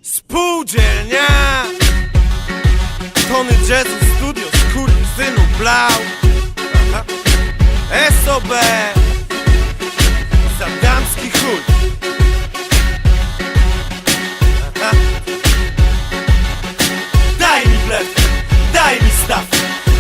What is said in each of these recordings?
Spółdzielnia, tony jazzu, studio, skurwysynu, blau. SOB, zadamski chuj. Daj mi blef, daj mi staw,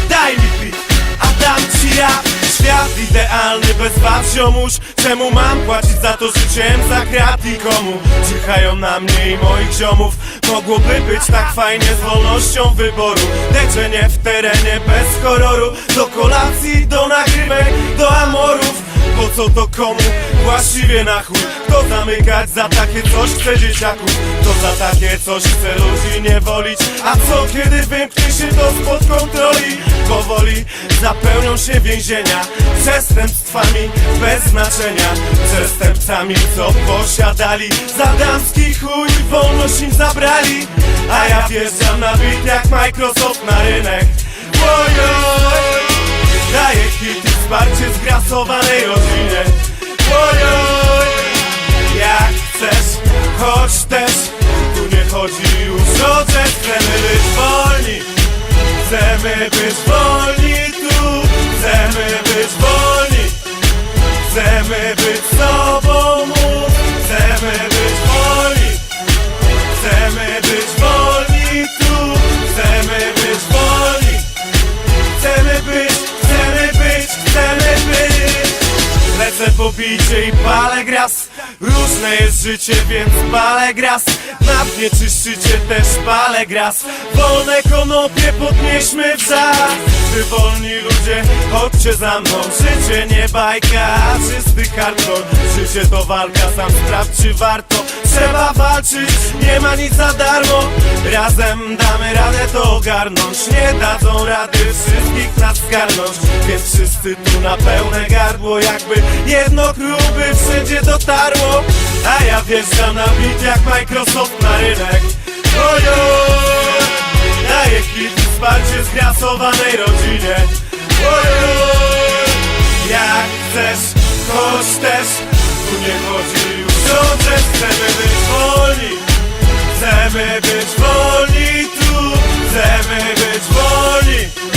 daj mi beat, a dam ci rap. Świat idealny bez was, ziomuś. Czemu mam płacić za to życiem za krat i komu? Czyhają na mnie i moich ziomów. Mogłoby być tak fajnie z wolnością wyboru, lecz nie w terenie bez horroru. Do kolacji, do nagrywek, do amorów. Po co to komu? Właściwie na chuj. Kto zamykać za takie coś chce dzieciaków? Kto za takie coś chce ludzi niewolić? A co kiedy wymknie się to spod kontroli? Powoli zapełnią się więzienia przestępstwami bez znaczenia. Przestępcami, co posiadali za damski chuj, wolność im zabrali. A ja wjeżdżam na bit jak Microsoft na rynek. Ojoj, daję hit i wsparcie zgrasowanej rodzinie. Ojoj, jak chcesz, choć też tu nie chodzi już o że chcemy być wolni. Chcemy być wolni tu, chcemy być wolni. Chcemy być sobą, chcemy być wolni. Chcemy być wolni tu, chcemy być wolni. Chcemy być, chcemy być, chcemy być. Lecę po bicie i palę gras. Różne jest życie, więc palę gras. Na dnie czyszczycie też palę gras. Wolne konopie podnieśmy wrzask. Wy wolni ludzie, chodźcie za mną. Życie nie bajka, czysty hardcore. Życie to walka, sam sprawdź czy warto. Trzeba walczyć, nie ma nic za darmo. Razem damy radę to ogarnąć. Nie dadzą rady wszystkich nas zgarnąć. Więc wszyscy tu na pełne gardło. Jakby jedno kluby wszędzie dotarło. A ja wjeżdżam na bit jak Microsoft na rynek. Ojoj, daję hit i wsparcie zgrasowanej rodzinie. Ojoj, jak chcesz, choć też tu nie chodzi już o że chcemy być wolni. Chcemy być wolni tu, chcemy być wolni.